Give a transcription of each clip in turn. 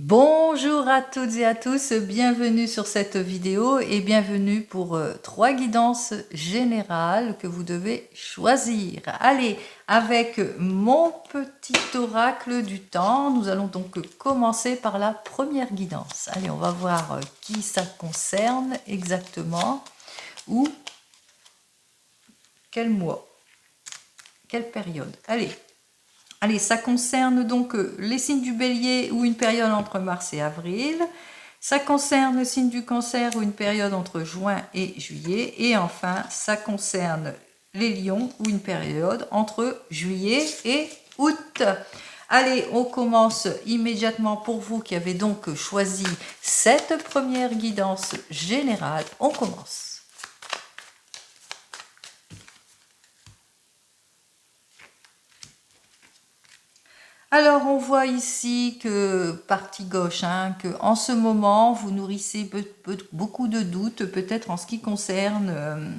Bonjour à toutes et à tous, bienvenue sur cette vidéo et bienvenue pour 3 guidances générales que vous devez choisir. Allez, avec mon petit oracle du temps, nous allons donc commencer par la première guidance. Allez, on va voir qui ça concerne exactement, ou quel mois, quelle période. Allez, ça concerne donc les signes du Bélier ou une période entre mars et avril. Ça concerne le signe du Cancer ou une période entre juin et juillet. Et enfin, ça concerne les Lions ou une période entre juillet et août. Allez, on commence immédiatement pour vous qui avez donc choisi cette première guidance générale. On commence. Alors, on voit ici que, partie gauche, que en ce moment, vous nourrissez beaucoup de doutes, peut-être en ce qui concerne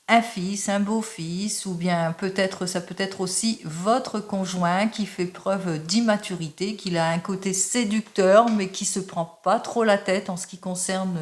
un fils, un beau-fils, ou bien peut-être ça peut être aussi votre conjoint qui fait preuve d'immaturité, qu'il a un côté séducteur, mais qui se prend pas trop la tête en ce qui concerne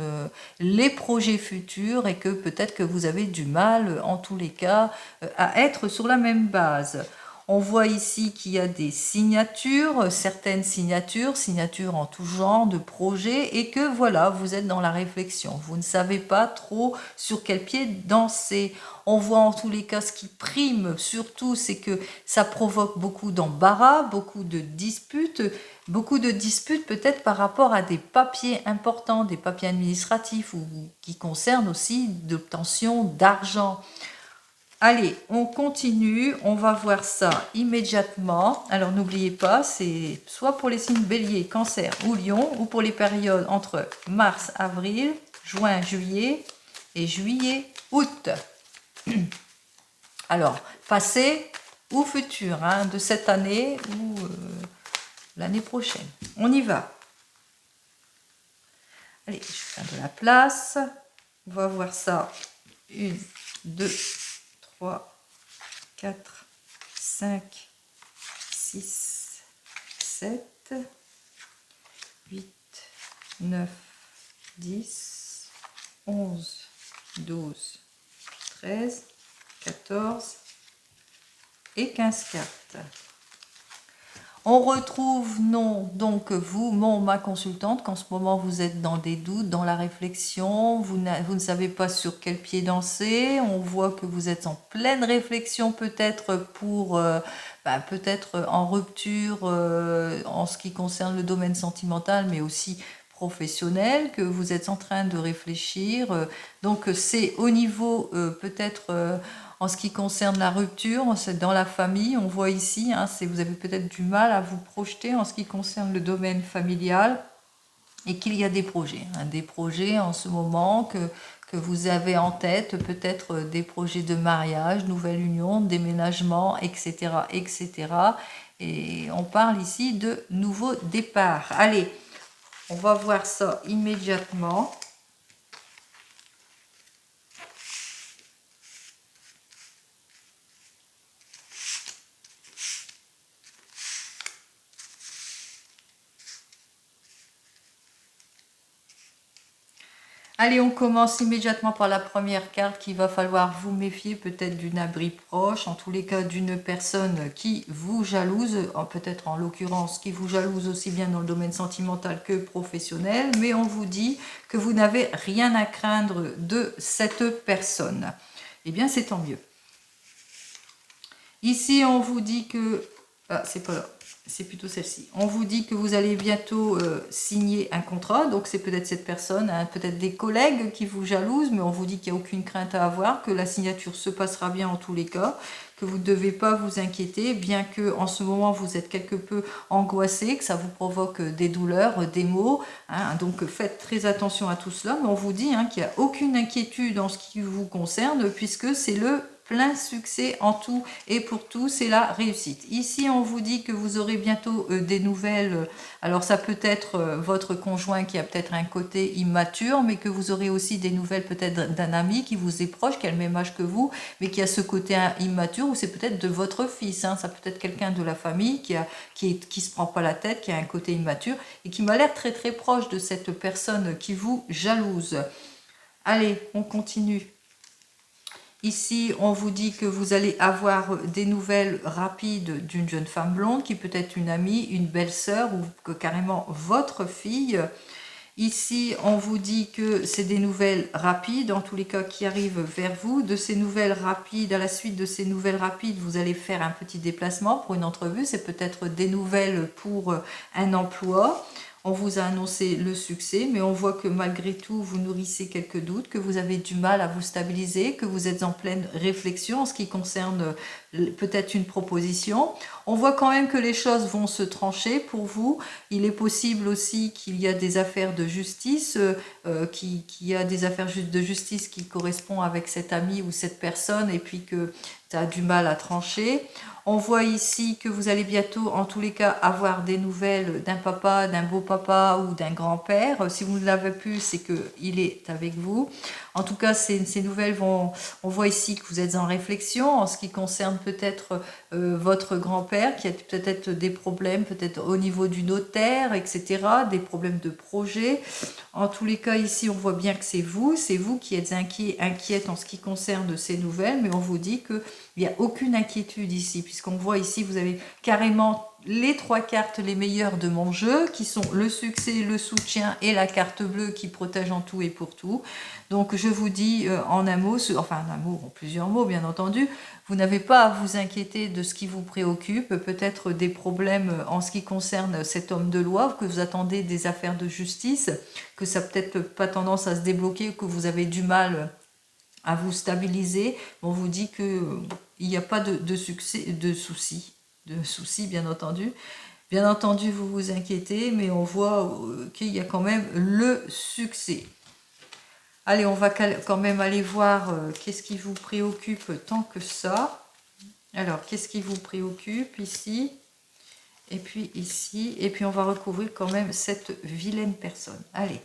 les projets futurs, et que peut-être que vous avez du mal, en tous les cas, à être sur la même base. On voit ici qu'il y a des signatures, certaines signatures en tout genre de projets, et que voilà, vous êtes dans la réflexion. Vous ne savez pas trop sur quel pied danser. On voit en tous les cas ce qui prime surtout, c'est que ça provoque beaucoup d'embarras, beaucoup de disputes peut-être par rapport à des papiers importants, des papiers administratifs ou qui concernent aussi l'obtention d'argent. Allez, on continue, on va voir ça immédiatement. Alors n'oubliez pas, c'est soit pour les signes Bélier, Cancer ou Lion, ou pour les périodes entre mars, avril, juin, juillet et juillet, août. Alors, passé ou futur, de cette année ou l'année prochaine. On y va. Allez, je fais de la place. On va voir ça. 1, 2, 3, 4, 5, 6, 7, 8, 9, 10, 11, 12, 13, 14 et 15 cartes. On retrouve donc vous, ma consultante, qu'en ce moment vous êtes dans des doutes, dans la réflexion, vous ne savez pas sur quel pied danser, on voit que vous êtes en pleine réflexion peut-être pour, peut-être en rupture en ce qui concerne le domaine sentimental, mais aussi professionnel, que vous êtes en train de réfléchir. Donc c'est au niveau peut-être en ce qui concerne la rupture, dans la famille, on voit ici, vous avez peut-être du mal à vous projeter en ce qui concerne le domaine familial, et qu'il y a des projets en ce moment que vous avez en tête, peut-être des projets de mariage, nouvelle union, déménagement, etc., etc. Et on parle ici de nouveau départ. Allez, on va voir ça immédiatement. Allez, on commence immédiatement par la première carte qu'il va falloir vous méfier peut-être d'une abri proche, en tous les cas d'une personne qui vous jalouse, peut-être en l'occurrence qui vous jalouse aussi bien dans le domaine sentimental que professionnel, mais on vous dit que vous n'avez rien à craindre de cette personne. Eh bien, c'est tant mieux. Ici, on vous dit que... Ah, c'est pas là. C'est plutôt celle-ci. On vous dit que vous allez bientôt signer un contrat, donc c'est peut-être cette personne, peut-être des collègues qui vous jalousent, mais on vous dit qu'il n'y a aucune crainte à avoir, que la signature se passera bien en tous les cas, que vous ne devez pas vous inquiéter, bien que en ce moment vous êtes quelque peu angoissé, que ça vous provoque des douleurs, des maux, donc faites très attention à tout cela, mais on vous dit qu'il n'y a aucune inquiétude en ce qui vous concerne, puisque c'est le plein succès en tout et pour tout, c'est la réussite. Ici, on vous dit que vous aurez bientôt des nouvelles. Alors, ça peut être votre conjoint qui a peut-être un côté immature, mais que vous aurez aussi des nouvelles peut-être d'un ami qui vous est proche, qui a le même âge que vous, mais qui a ce côté immature, ou c'est peut-être de votre fils. Hein. Ça peut être quelqu'un de la famille qui se prend pas la tête, qui a un côté immature et qui m'a l'air très très proche de cette personne qui vous jalouse. Allez, on continue. Ici, on vous dit que vous allez avoir des nouvelles rapides d'une jeune femme blonde qui peut être une amie, une belle-sœur ou que carrément votre fille. Ici, on vous dit que c'est des nouvelles rapides, en tous les cas qui arrivent vers vous. De ces nouvelles rapides, à la suite de ces nouvelles rapides, vous allez faire un petit déplacement pour une entrevue. C'est peut-être des nouvelles pour un emploi. On vous a annoncé le succès, mais on voit que malgré tout, vous nourrissez quelques doutes, que vous avez du mal à vous stabiliser, que vous êtes en pleine réflexion en ce qui concerne peut-être une proposition. On voit quand même que les choses vont se trancher pour vous. Il est possible aussi qu'il y a des affaires de justice, qu'il y a des affaires de justice qui correspondent avec cet ami ou cette personne et puis que tu as du mal à trancher. On voit ici que vous allez bientôt, en tous les cas, avoir des nouvelles d'un papa, d'un beau papa ou d'un grand-père. Si vous ne l'avez plus, c'est qu'il est avec vous. En tout cas, ces nouvelles vont... On voit ici que vous êtes en réflexion en ce qui concerne peut-être votre grand-père qui a peut-être des problèmes, peut-être au niveau du notaire, etc. Des problèmes de projet. En tous les cas, ici, on voit bien que c'est vous qui êtes inquiète en ce qui concerne ces nouvelles, mais on vous dit qu'il n'y a aucune inquiétude ici, puisqu'on voit ici, vous avez carrément les 3 cartes les meilleures de mon jeu, qui sont le succès, le soutien et la carte bleue qui protège en tout et pour tout. Donc je vous dis en un mot, enfin en un mot, en plusieurs mots bien entendu, vous n'avez pas à vous inquiéter de ce qui vous préoccupe, peut-être des problèmes en ce qui concerne cet homme de loi, que vous attendez des affaires de justice, que ça n'a peut-être pas tendance à se débloquer, que vous avez du mal à vous stabiliser. On vous dit qu'il n'y a pas de soucis bien entendu. Bien entendu, vous vous inquiétez, mais on voit qu'il y a quand même le succès. Allez, on va quand même aller voir qu'est-ce qui vous préoccupe tant que ça. Alors, qu'est-ce qui vous préoccupe ici? Et puis ici. Et puis, on va recouvrir quand même cette vilaine personne. Allez.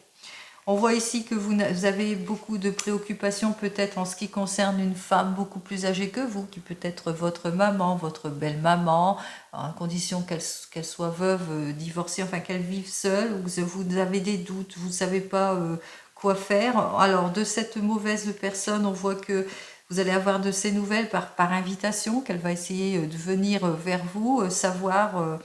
On voit ici que vous avez beaucoup de préoccupations peut-être en ce qui concerne une femme beaucoup plus âgée que vous, qui peut être votre maman, votre belle-maman, à condition qu'elle soit veuve, divorcée, enfin qu'elle vive seule, ou que vous avez des doutes, vous ne savez pas quoi faire. Alors, de cette mauvaise personne, on voit que vous allez avoir de ces nouvelles par invitation, qu'elle va essayer de venir vers vous, savoir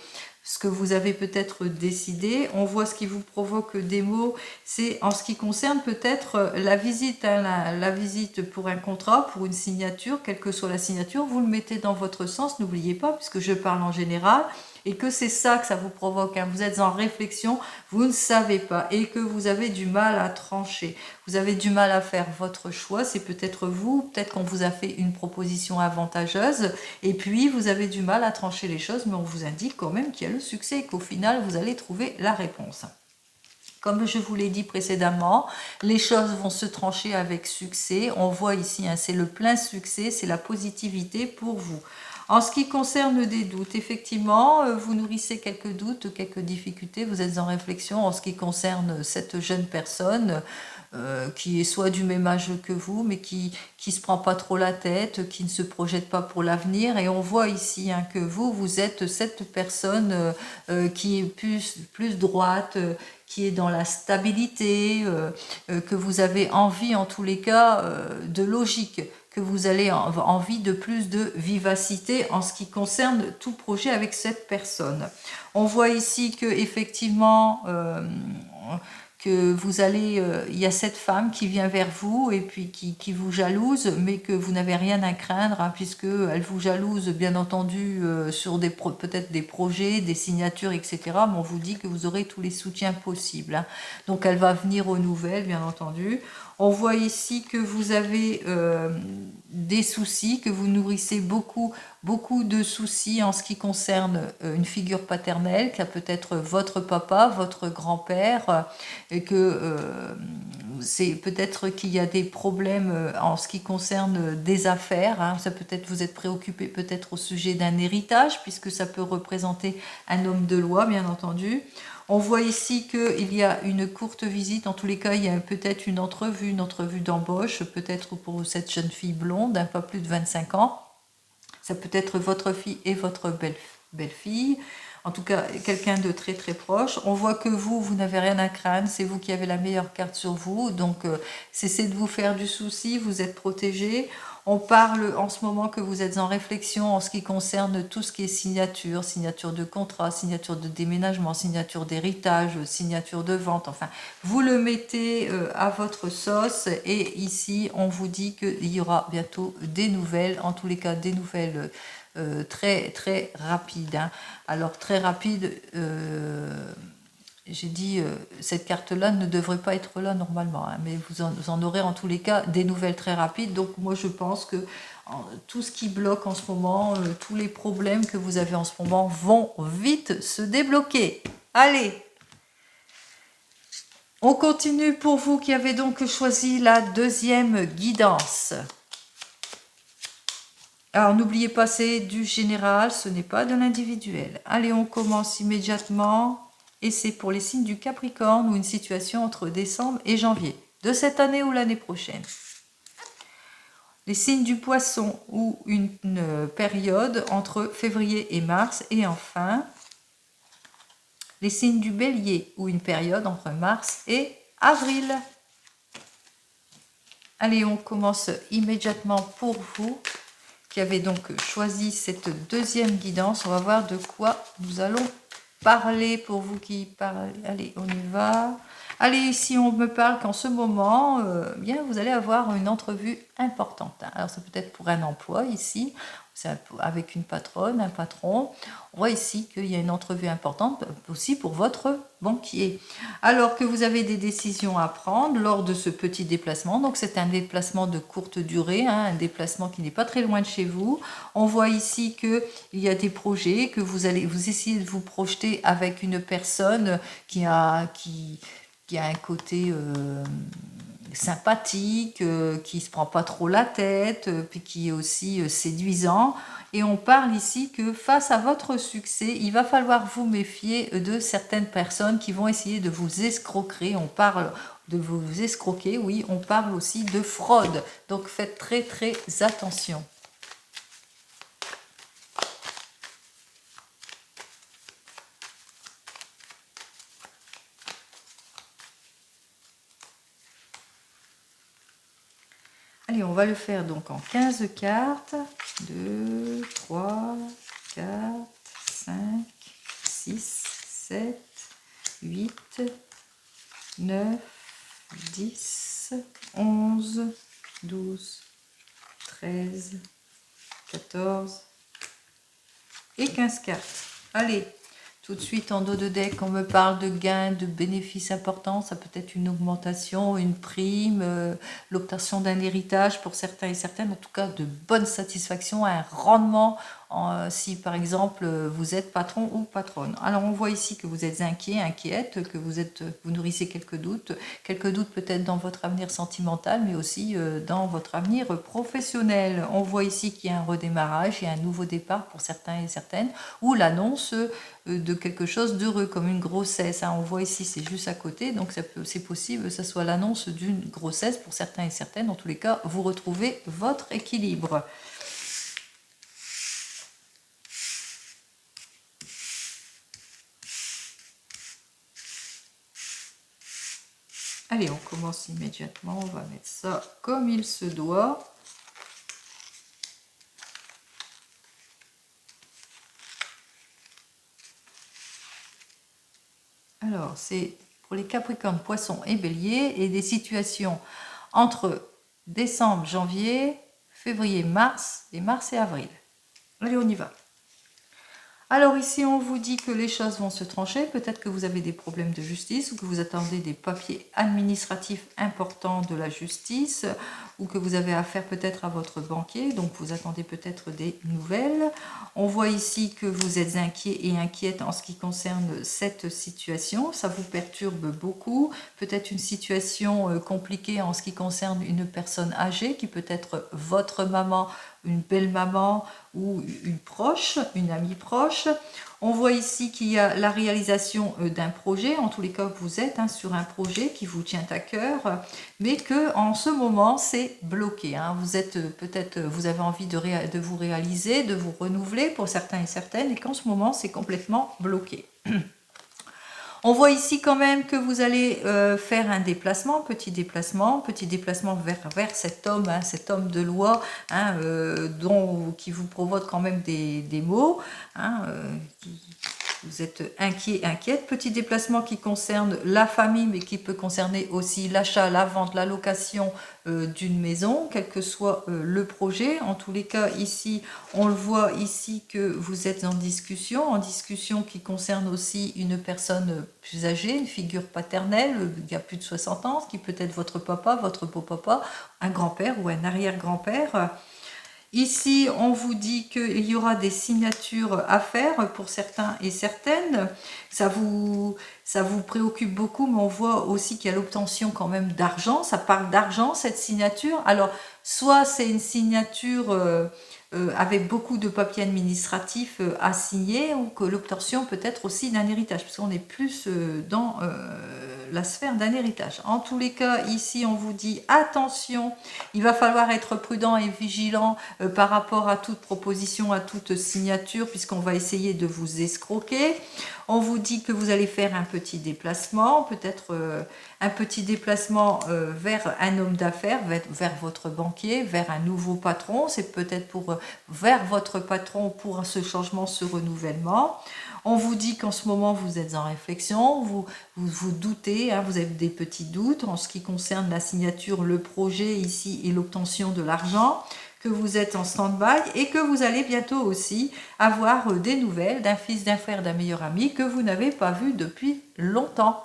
ce que vous avez peut-être décidé. On voit ce qui vous provoque des maux, c'est en ce qui concerne peut-être la visite, hein, la visite pour un contrat, pour une signature, quelle que soit la signature, vous le mettez dans votre sens, n'oubliez pas, puisque je parle en général, et que c'est ça que ça vous provoque, hein. Vous êtes en réflexion, vous ne savez pas, et que vous avez du mal à trancher, vous avez du mal à faire votre choix, c'est peut-être vous, peut-être qu'on vous a fait une proposition avantageuse, et puis vous avez du mal à trancher les choses, mais on vous indique quand même qu'il y a le succès, et qu'au final, vous allez trouver la réponse. Comme je vous l'ai dit précédemment, les choses vont se trancher avec succès. On voit ici, hein, c'est le plein succès, c'est la positivité pour vous. En ce qui concerne des doutes, effectivement, vous nourrissez quelques doutes, quelques difficultés, vous êtes en réflexion en ce qui concerne cette jeune personne qui est soit du même âge que vous, mais qui se prend pas trop la tête, qui ne se projette pas pour l'avenir. Et on voit ici hein, que vous êtes cette personne qui est plus droite, qui est dans la stabilité, que vous avez envie en tous les cas de logique, que vous avez envie de plus de vivacité en ce qui concerne tout projet avec cette personne. On voit ici que effectivement que vous allez, il y a cette femme qui vient vers vous et puis qui vous jalouse, mais que vous n'avez rien à craindre, hein, puisque elle vous jalouse bien entendu sur peut-être des projets, des signatures, etc. Mais on vous dit que vous aurez tous les soutiens possibles. Hein. Donc elle va venir aux nouvelles, bien entendu. On voit ici que vous avez des soucis, que vous nourrissez beaucoup de soucis en ce qui concerne une figure paternelle, qui a peut-être votre papa, votre grand-père, et que c'est peut-être qu'il y a des problèmes en ce qui concerne des affaires. Hein. Ça peut-être vous êtes préoccupé peut-être au sujet d'un héritage, puisque ça peut représenter un homme de loi, bien entendu. On voit ici qu'il y a une courte visite. En tous les cas, il y a peut-être une entrevue d'embauche, peut-être pour cette jeune fille blonde, un peu plus de 25 ans. Ça peut être votre fille et votre belle-fille. En tout cas, quelqu'un de très très proche. On voit que vous n'avez rien à craindre. C'est vous qui avez la meilleure carte sur vous. Donc, cessez de vous faire du souci. Vous êtes protégé. On parle en ce moment que vous êtes en réflexion en ce qui concerne tout ce qui est signature, signature de contrat, signature de déménagement, signature d'héritage, signature de vente. Enfin, vous le mettez à votre sauce. Et ici, on vous dit qu'il y aura bientôt des nouvelles. En tous les cas, des nouvelles très très rapide. Hein. Alors très rapide, j'ai dit, cette carte-là ne devrait pas être là normalement, hein, mais vous en aurez en tous les cas des nouvelles très rapides. Donc moi je pense que tout ce qui bloque en ce moment, tous les problèmes que vous avez en ce moment vont vite se débloquer. Allez, on continue pour vous qui avez donc choisi la deuxième guidance. Alors, n'oubliez pas, c'est du général, ce n'est pas de l'individuel. Allez, on commence immédiatement. Et c'est pour les signes du Capricorne ou une situation entre décembre et janvier de cette année ou l'année prochaine. Les signes du Poisson ou une période entre février et mars. Et enfin, les signes du Bélier ou une période entre mars et avril. Allez, on commence immédiatement pour vous qui avez donc choisi cette deuxième guidance. On va voir de quoi nous allons parler pour vous qui parlez. Allez, on y va. Allez, ici, on me parle qu'en ce moment, bien, vous allez avoir une entrevue importante. Hein. Alors, c'est peut-être pour un emploi ici, c'est avec une patronne, un patron. On voit ici qu'il y a une entrevue importante aussi pour votre banquier. Alors que vous avez des décisions à prendre lors de ce petit déplacement. Donc, c'est un déplacement de courte durée, hein, un déplacement qui n'est pas très loin de chez vous. On voit ici qu'il y a des projets, que vous essayez de vous projeter avec une personne qui a un côté sympathique, qui se prend pas trop la tête, puis qui est aussi séduisant. Et on parle ici que face à votre succès, il va falloir vous méfier de certaines personnes qui vont essayer de vous escroquer. On parle de vous escroquer, oui, on parle aussi de fraude. Donc faites très très attention. Allez, on va le faire donc en 15 cartes. 2, 3, 4, 5, 6, 7, 8, 9, 10, 11, 12, 13, 14 et 15 cartes. Allez, tout de suite en dos de deck, on me parle de gains, de bénéfices importants. Ça peut être une augmentation, une prime, l'obtention d'un héritage pour certains et certaines. En tout cas, de bonnes satisfactions, un rendement si par exemple vous êtes patron ou patronne. Alors on voit ici que vous êtes inquiet, inquiète, que vous nourrissez quelques doutes peut-être dans votre avenir sentimental, mais aussi dans votre avenir professionnel. On voit ici qu'il y a un redémarrage, il y a un nouveau départ pour certains et certaines, ou l'annonce de quelque chose d'heureux, comme une grossesse. Hein. On voit ici, c'est juste à côté, donc c'est possible que ce soit l'annonce d'une grossesse pour certains et certaines. En tous les cas, vous retrouvez votre équilibre. Allez, on commence immédiatement, on va mettre ça comme il se doit. Alors, c'est pour les Capricornes, Poissons et Béliers, et des situations entre décembre, janvier, février, mars, et mars et avril. Allez, on y va. Alors ici, on vous dit que les choses vont se trancher. Peut-être que vous avez des problèmes de justice ou que vous attendez des papiers administratifs importants de la justice ou que vous avez affaire peut-être à votre banquier. Donc, vous attendez peut-être des nouvelles. On voit ici que vous êtes inquiet et inquiète en ce qui concerne cette situation. Ça vous perturbe beaucoup. Peut-être une situation compliquée en ce qui concerne une personne âgée qui peut être votre maman, une belle-maman ou une proche, une amie proche. On voit ici qu'il y a la réalisation d'un projet. En tous les cas, vous êtes sur un projet qui vous tient à cœur, mais que en ce moment, c'est bloqué. Vous êtes peut-être, vous avez envie de vous réaliser, de vous renouveler pour certains et certaines, et qu'en ce moment, c'est complètement bloqué. On voit ici quand même que vous allez faire un déplacement, petit déplacement vers cet homme de loi qui vous provoque quand même des maux. Vous êtes inquiet, inquiète. Petit déplacement qui concerne la famille, mais qui peut concerner aussi l'achat, la vente, la location d'une maison, quel que soit le projet. En tous les cas, ici, on le voit ici que vous êtes en discussion qui concerne aussi une personne plus âgée, une figure paternelle, il y a plus de 60 ans, ce qui peut être votre papa, votre beau-papa, un grand-père ou un arrière-grand-père. Ici, on vous dit qu'il y aura des signatures à faire pour certains et certaines. Ça vous préoccupe beaucoup, mais on voit aussi qu'il y a l'obtention quand même d'argent. Ça parle d'argent, cette signature. Alors, soit c'est une signature avec beaucoup de papiers administratifs à signer, ou que l'obtention peut être aussi d'un héritage, parce qu'on est plus dans la sphère d'un héritage. En tous les cas, ici, on vous dit attention, il va falloir être prudent et vigilant par rapport à toute proposition, à toute signature, puisqu'on va essayer de vous escroquer. On vous dit que vous allez faire un petit déplacement, peut-être un petit déplacement vers un homme d'affaires, vers votre banquier, vers un nouveau patron. C'est peut-être vers votre patron pour ce changement, ce renouvellement. On vous dit qu'en ce moment, vous êtes en réflexion, vous doutez, vous avez des petits doutes en ce qui concerne la signature, le projet ici et l'obtention de l'argent, que vous êtes en stand-by et que vous allez bientôt aussi avoir des nouvelles d'un fils, d'un frère, d'un meilleur ami que vous n'avez pas vu depuis longtemps.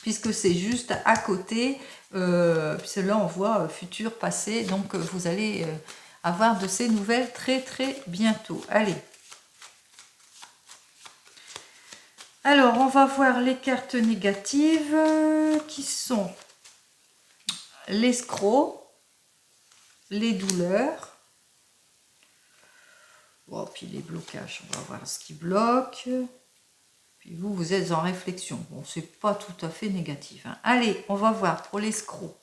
Puisque c'est juste à côté, puisque là on voit futur, passé, donc vous allez avoir de ces nouvelles très très bientôt. Allez. Alors, on va voir les cartes négatives qui sont l'escroc, les douleurs, puis les blocages, on va voir ce qui bloque. Puis vous êtes en réflexion. Bon, c'est pas tout à fait négatif. Allez, on va voir pour l'escroc.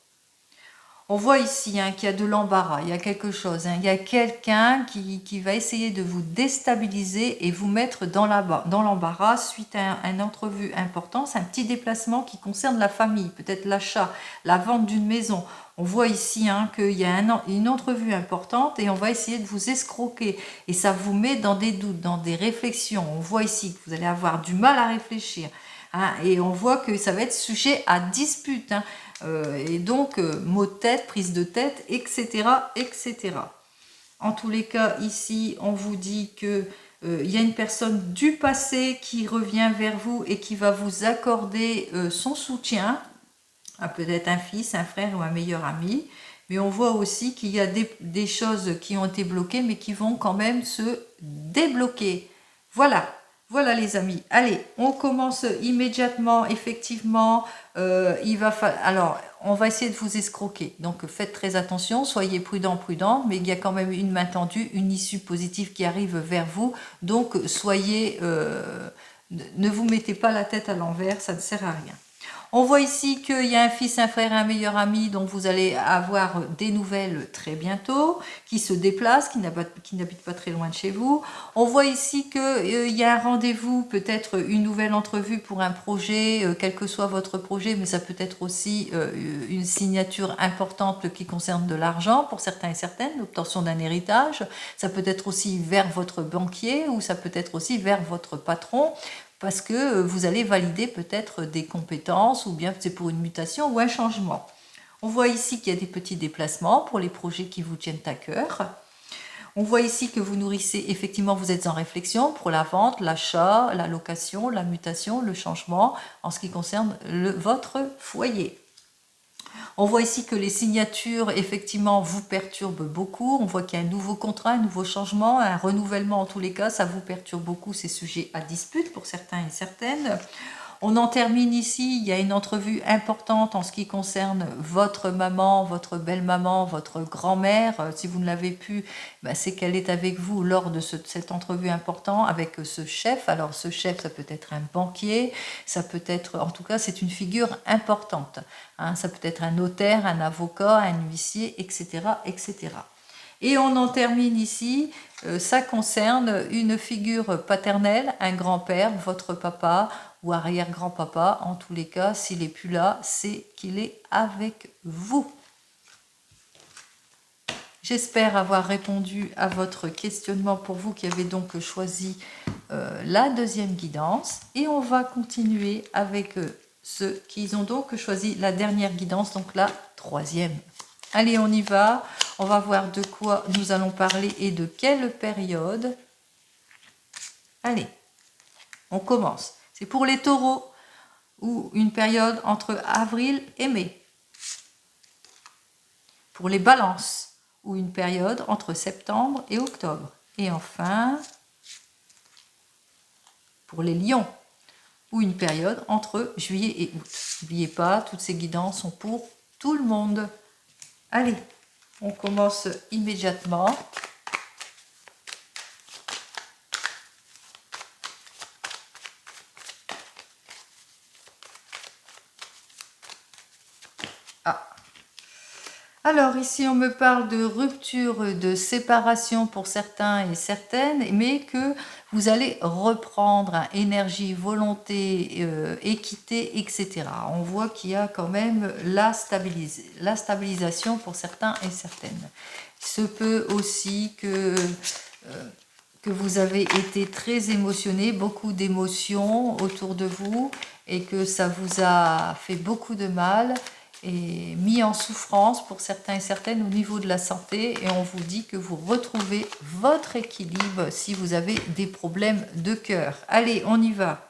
On voit ici qu'il y a de l'embarras, il y a quelque chose. Il y a quelqu'un qui va essayer de vous déstabiliser et vous mettre dans l'embarras suite à une entrevue importante. C'est un petit déplacement qui concerne la famille, peut-être l'achat, la vente d'une maison. On voit ici qu'il y a une entrevue importante et on va essayer de vous escroquer. Et ça vous met dans des doutes, dans des réflexions. On voit ici que vous allez avoir du mal à réfléchir. Et on voit que ça va être sujet à dispute. Et donc, maux de tête, prise de tête, etc., etc. En tous les cas, ici, on vous dit que il y a une personne du passé qui revient vers vous et qui va vous accorder son soutien, peut-être un fils, un frère ou un meilleur ami. Mais on voit aussi qu'il y a des choses qui ont été bloquées, mais qui vont quand même se débloquer. Voilà. Voilà les amis, allez, on commence immédiatement, effectivement, alors on va essayer de vous escroquer, donc faites très attention, soyez prudent, mais il y a quand même une main tendue, une issue positive qui arrive vers vous, donc soyez, ne vous mettez pas la tête à l'envers, ça ne sert à rien. On voit ici qu'il y a un fils, un frère, un meilleur ami dont vous allez avoir des nouvelles très bientôt, qui se déplace, qui n'habite pas très loin de chez vous. On voit ici qu'il y a un rendez-vous, peut-être une nouvelle entrevue pour un projet, quel que soit votre projet, mais ça peut être aussi une signature importante qui concerne de l'argent pour certains et certaines, l'obtention d'un héritage. Ça peut être aussi vers votre banquier ou ça peut être aussi vers votre patron, parce que vous allez valider peut-être des compétences ou bien c'est pour une mutation ou un changement. On voit ici qu'il y a des petits déplacements pour les projets qui vous tiennent à cœur. On voit ici que vous nourrissez, effectivement, vous êtes en réflexion pour la vente, l'achat, la location, la mutation, le changement en ce qui concerne votre foyer. On voit ici que les signatures, effectivement, vous perturbent beaucoup. On voit qu'il y a un nouveau contrat, un nouveau changement, un renouvellement en tous les cas. Ça vous perturbe beaucoup, c'est sujet à dispute pour certains et certaines. On en termine ici, il y a une entrevue importante en ce qui concerne votre maman, votre belle-maman, votre grand-mère. Si vous ne l'avez pu, c'est qu'elle est avec vous lors de cette entrevue importante avec ce chef. Alors ce chef, ça peut être un banquier, ça peut être, en tout cas, c'est une figure importante. Hein, ça peut être un notaire, un avocat, un huissier, etc., etc. Et on en termine ici, ça concerne une figure paternelle, un grand-père, votre papa ou arrière-grand-papa. En tous les cas, s'il n'est plus là, c'est qu'il est avec vous. J'espère avoir répondu à votre questionnement pour vous qui avez donc choisi la deuxième guidance. Et on va continuer avec ceux qui ont donc choisi la dernière guidance, donc la troisième. Allez, on y va. On va voir de quoi nous allons parler et de quelle période. Allez, on commence. C'est pour les taureaux ou une période entre avril et mai. Pour les balances ou une période entre septembre et octobre. Et enfin, pour les lions ou une période entre juillet et août. N'oubliez pas, toutes ces guidances sont pour tout le monde. Allez, on commence immédiatement. Alors ici on me parle de rupture, de séparation pour certains et certaines, mais que vous allez reprendre énergie, volonté, équité, etc. On voit qu'il y a quand même la stabilisation pour certains et certaines. Il se peut aussi que vous avez été très émotionné, beaucoup d'émotions autour de vous et que ça vous a fait beaucoup de mal et mis en souffrance pour certains et certaines au niveau de la santé, et on vous dit que vous retrouvez votre équilibre si vous avez des problèmes de cœur. Allez, on y va.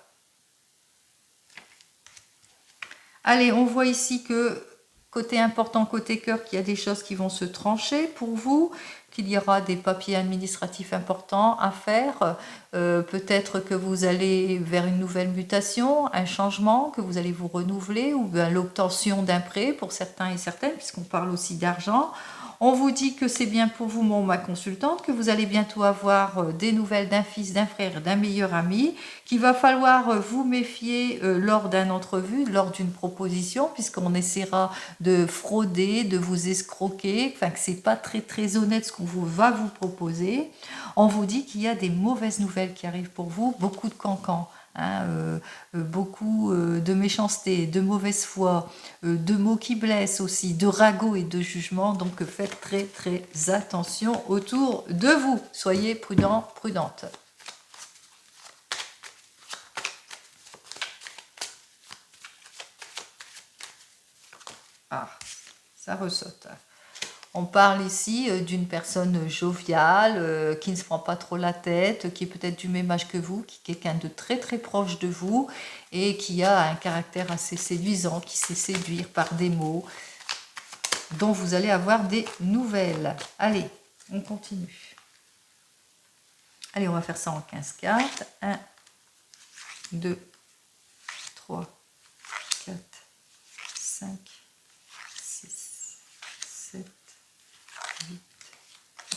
Allez, on voit ici que côté important, côté cœur, qu'il y a des choses qui vont se trancher pour vous, qu'il y aura des papiers administratifs importants à faire, peut-être que vous allez vers une nouvelle mutation, un changement, que vous allez vous renouveler, ou l'obtention d'un prêt pour certains et certaines, puisqu'on parle aussi d'argent. On vous dit que c'est bien pour vous, ma consultante, que vous allez bientôt avoir des nouvelles d'un fils, d'un frère, d'un meilleur ami, qu'il va falloir vous méfier lors d'une entrevue, lors d'une proposition, puisqu'on essaiera de frauder, de vous escroquer, enfin que c'est pas très honnête ce qu'on va vous proposer. On vous dit qu'il y a des mauvaises nouvelles qui arrivent pour vous, beaucoup de cancans. Beaucoup de méchanceté, de mauvaise foi, de mots qui blessent aussi, de ragots et de jugements. Donc faites très attention autour de vous. Soyez prudents, prudentes. Ah, ça ressaute. On parle ici d'une personne joviale, qui ne se prend pas trop la tête, qui est peut-être du même âge que vous, qui est quelqu'un de très proche de vous et qui a un caractère assez séduisant, qui sait séduire par des mots dont vous allez avoir des nouvelles. Allez, on continue. Allez, on va faire ça en 15 cartes. 1, 2, 3, 4, 5, 6, 7, 8,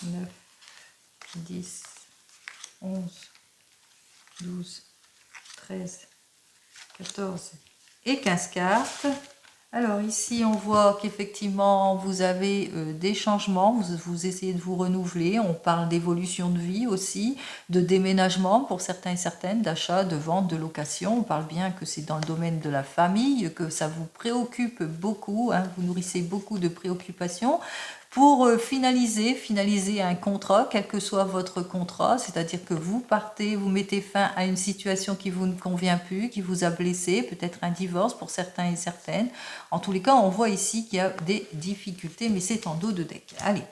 9, 10, 11, 12, 13, 14 et 15 cartes. Alors ici, on voit qu'effectivement, vous avez des changements, vous essayez de vous renouveler. On parle d'évolution de vie aussi, de déménagement pour certains et certaines, d'achat, de vente, de location. On parle bien que c'est dans le domaine de la famille, que ça vous préoccupe beaucoup, hein, vous nourrissez beaucoup de préoccupations. Pour finaliser un contrat, quel que soit votre contrat, c'est-à-dire que vous partez, vous mettez fin à une situation qui vous ne convient plus, qui vous a blessé, peut-être un divorce pour certains et certaines. En tous les cas, on voit ici qu'il y a des difficultés, mais c'est en dos de deck. Allez,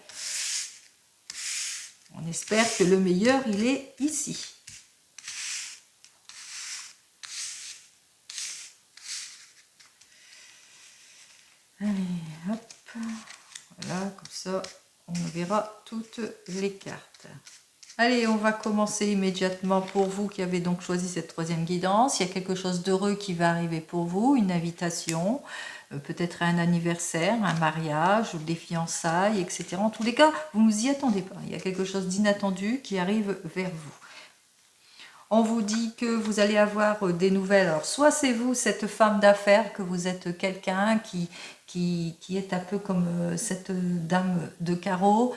On espère que le meilleur, il est ici. Allez, hop. Voilà, comme ça, on verra toutes les cartes. Allez, on va commencer immédiatement pour vous qui avez donc choisi cette troisième guidance. Il y a quelque chose d'heureux qui va arriver pour vous, une invitation, peut-être un anniversaire, un mariage, des fiançailles, etc. En tous les cas, vous ne vous y attendez pas. Il y a quelque chose d'inattendu qui arrive vers vous. On vous dit que vous allez avoir des nouvelles. Alors, soit c'est vous, cette femme d'affaires, que vous êtes quelqu'un qui est un peu comme cette dame de carreau.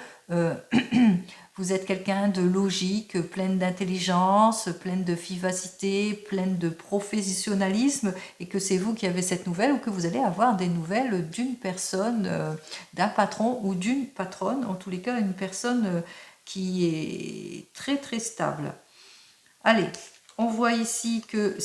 Vous êtes quelqu'un de logique, pleine d'intelligence, pleine de vivacité, pleine de professionnalisme, et que c'est vous qui avez cette nouvelle, ou que vous allez avoir des nouvelles d'une personne, d'un patron ou d'une patronne, en tous les cas une personne qui est très très stable. Allez, on voit ici que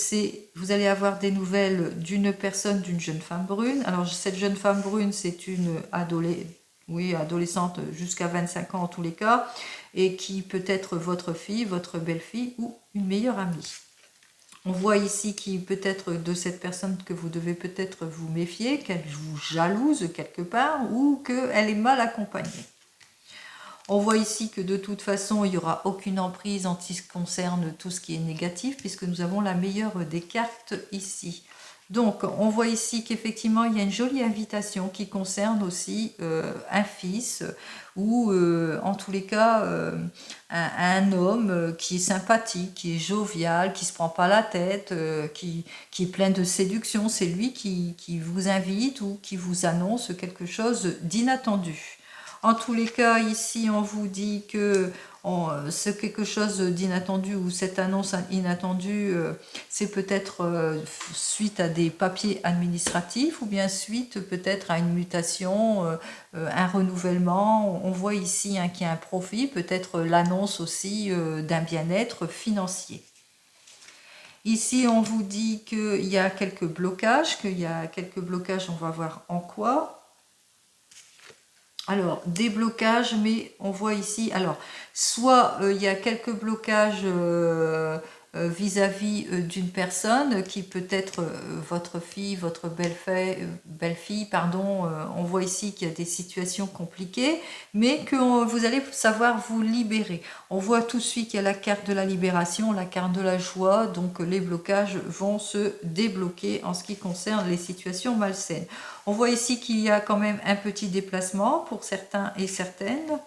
vous allez avoir des nouvelles d'une personne, d'une jeune femme brune. Alors cette jeune femme brune, c'est une adolescente jusqu'à 25 ans en tous les cas, et qui peut être votre fille, votre belle-fille ou une meilleure amie. On voit ici qu'il peut être de cette personne que vous devez peut-être vous méfier, qu'elle vous jalouse quelque part ou qu'elle est mal accompagnée. On voit ici que de toute façon, il n'y aura aucune emprise en ce qui concerne tout ce qui est négatif, puisque nous avons la meilleure des cartes ici. Donc, on voit ici qu'effectivement, il y a une jolie invitation qui concerne aussi un fils, ou en tous les cas, un homme qui est sympathique, qui est jovial, qui ne se prend pas la tête, qui est plein de séduction. C'est lui qui vous invite ou qui vous annonce quelque chose d'inattendu. En tous les cas, ici, on vous dit que c'est quelque chose d'inattendu, ou cette annonce inattendue, c'est peut-être suite à des papiers administratifs, ou bien suite peut-être à une mutation, un renouvellement. On voit ici qu'il y a un profit, peut-être l'annonce aussi d'un bien-être financier. Ici, on vous dit qu'il y a quelques blocages, on va voir en quoi. Alors, des blocages, mais on voit ici, alors, soit il y a quelques blocages vis-à-vis d'une personne qui peut être votre fille, votre belle-fille, pardon. On voit ici qu'il y a des situations compliquées, mais que vous allez savoir vous libérer. On voit tout de suite qu'il y a la carte de la libération, la carte de la joie, donc les blocages vont se débloquer en ce qui concerne les situations malsaines. On voit ici qu'il y a quand même un petit déplacement pour certains et certaines.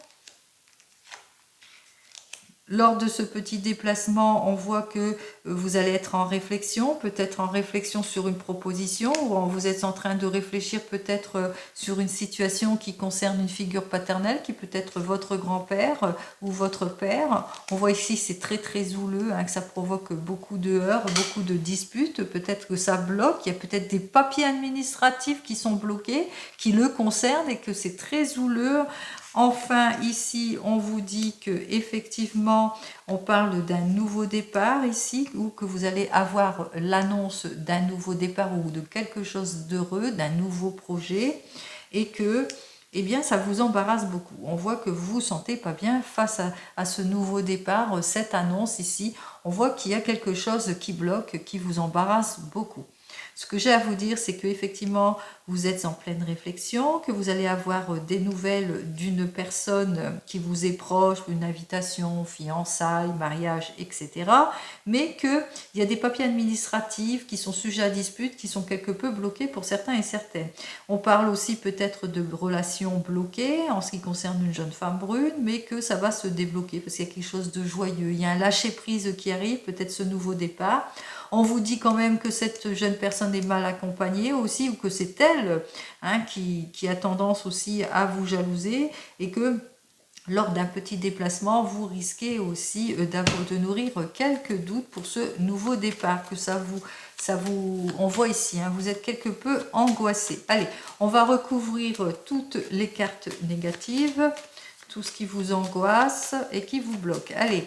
Lors de ce petit déplacement, on voit que vous allez être en réflexion, peut-être en réflexion sur une proposition, ou vous êtes en train de réfléchir peut-être sur une situation qui concerne une figure paternelle, qui peut être votre grand-père ou votre père. On voit ici c'est très très houleux, que ça provoque beaucoup de heurts, beaucoup de disputes, peut-être que ça bloque, il y a peut-être des papiers administratifs qui sont bloqués, qui le concernent, et que c'est très houleux. Enfin, ici, on vous dit que effectivement, on parle d'un nouveau départ ici, ou que vous allez avoir l'annonce d'un nouveau départ ou de quelque chose d'heureux, d'un nouveau projet, et que, eh bien, ça vous embarrasse beaucoup. On voit que vous vous sentez pas bien face à ce nouveau départ, cette annonce ici. On voit qu'il y a quelque chose qui bloque, qui vous embarrasse beaucoup. Ce que j'ai à vous dire, c'est que effectivement, vous êtes en pleine réflexion, que vous allez avoir des nouvelles d'une personne qui vous est proche, une invitation, fiançailles, mariage, etc. Mais qu'il y a des papiers administratifs qui sont sujets à dispute, qui sont quelque peu bloqués pour certains et certaines. On parle aussi peut-être de relations bloquées en ce qui concerne une jeune femme brune, mais que ça va se débloquer parce qu'il y a quelque chose de joyeux. Il y a un lâcher-prise qui arrive, peut-être ce nouveau départ. On vous dit quand même que cette jeune personne est mal accompagnée aussi, ou que c'est elle qui a tendance aussi à vous jalouser, et que lors d'un petit déplacement, vous risquez aussi de nourrir quelques doutes pour ce nouveau départ, que on voit ici, vous êtes quelque peu angoissé. Allez, on va recouvrir toutes les cartes négatives, tout ce qui vous angoisse et qui vous bloque. Allez.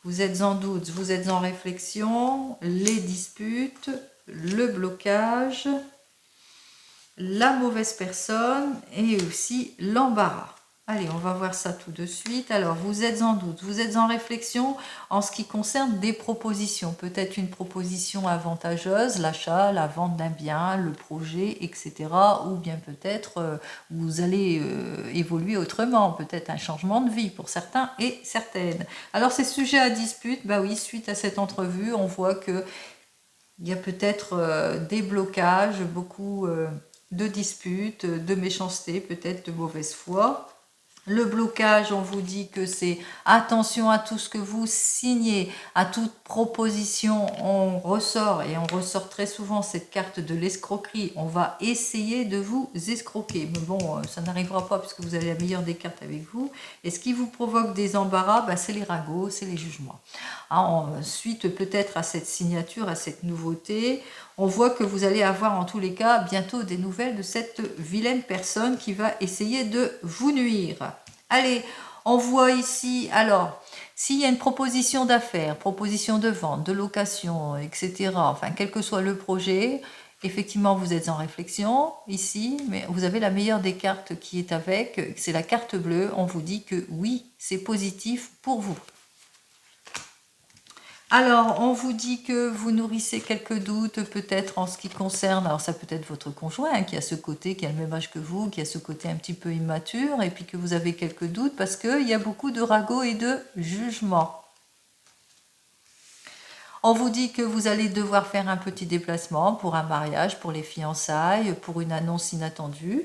Vous êtes en doute, vous êtes en réflexion, les disputes, le blocage, la mauvaise personne et aussi l'embarras. Allez, on va voir ça tout de suite. Alors, vous êtes en doute, vous êtes en réflexion en ce qui concerne des propositions. Peut-être une proposition avantageuse, l'achat, la vente d'un bien, le projet, etc. Ou bien peut-être vous allez évoluer autrement, peut-être un changement de vie pour certains et certaines. Alors, ces sujets à dispute, bah oui, suite à cette entrevue, on voit que il y a peut-être des blocages, beaucoup de disputes, de méchanceté, peut-être de mauvaise foi. Le blocage, on vous dit que c'est attention à tout ce que vous signez, à toute proposition. On ressort, et on ressort très souvent cette carte de l'escroquerie. On va essayer de vous escroquer. Mais bon, ça n'arrivera pas puisque vous avez la meilleure des cartes avec vous. Et ce qui vous provoque des embarras, bah, c'est les ragots, c'est les jugements. Suite peut-être à cette signature, à cette nouveauté, on voit que vous allez avoir en tous les cas bientôt des nouvelles de cette vilaine personne qui va essayer de vous nuire. Allez, on voit ici, alors, s'il y a une proposition d'affaires, proposition de vente, de location, etc., enfin, quel que soit le projet, effectivement, vous êtes en réflexion ici, mais vous avez la meilleure des cartes qui est avec, c'est la carte bleue. On vous dit que oui, c'est positif pour vous. Alors, on vous dit que vous nourrissez quelques doutes, peut-être en ce qui concerne, alors ça peut être votre conjoint qui a ce côté, qui a le même âge que vous, qui a ce côté un petit peu immature, et puis que vous avez quelques doutes parce qu'il y a beaucoup de ragots et de jugements. On vous dit que vous allez devoir faire un petit déplacement pour un mariage, pour les fiançailles, pour une annonce inattendue.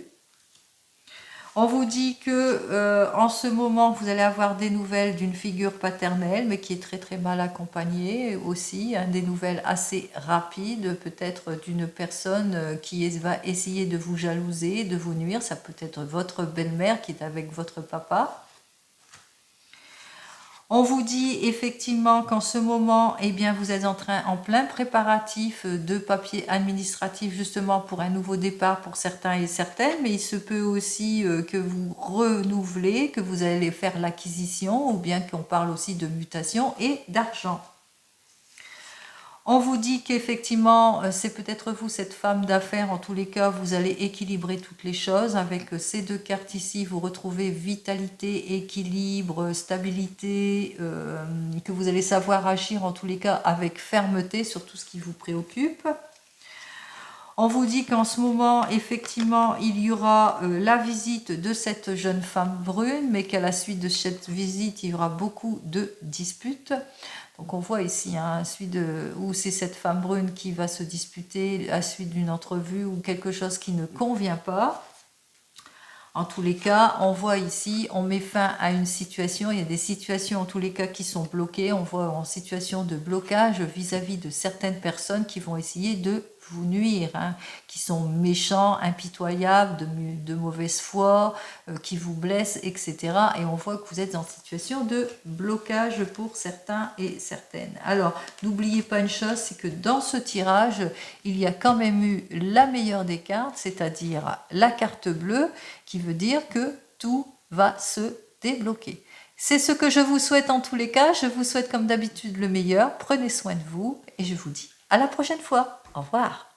On vous dit que en ce moment, vous allez avoir des nouvelles d'une figure paternelle, mais qui est très très mal accompagnée aussi, des nouvelles assez rapides, peut-être d'une personne qui va essayer de vous jalouser, de vous nuire. Ça peut être votre belle-mère qui est avec votre papa. On vous dit effectivement qu'en ce moment, eh bien, vous êtes en plein préparatif de papiers administratifs justement pour un nouveau départ pour certains et certaines, mais il se peut aussi que vous renouvelez, que vous allez faire l'acquisition ou bien qu'on parle aussi de mutation et d'argent. On vous dit qu'effectivement, c'est peut-être vous, cette femme d'affaires, en tous les cas, vous allez équilibrer toutes les choses. Avec ces deux cartes ici, vous retrouvez vitalité, équilibre, stabilité, que vous allez savoir agir en tous les cas avec fermeté sur tout ce qui vous préoccupe. On vous dit qu'en ce moment, effectivement, il y aura la visite de cette jeune femme brune, mais qu'à la suite de cette visite, il y aura beaucoup de disputes. Donc on voit ici où c'est cette femme brune qui va se disputer à la suite d'une entrevue ou quelque chose qui ne convient pas. En tous les cas, on voit ici, on met fin à une situation. Il y a des situations en tous les cas qui sont bloquées. On voit en situation de blocage vis-à-vis de certaines personnes qui vont essayer de vous nuire, qui sont méchants, impitoyables, de mauvaise foi, qui vous blessent, etc. Et on voit que vous êtes en situation de blocage pour certains et certaines. Alors, n'oubliez pas une chose, c'est que dans ce tirage, il y a quand même eu la meilleure des cartes, c'est-à-dire la carte bleue, qui veut dire que tout va se débloquer. C'est ce que je vous souhaite en tous les cas. Je vous souhaite comme d'habitude le meilleur. Prenez soin de vous et je vous dis à la prochaine fois. Au revoir.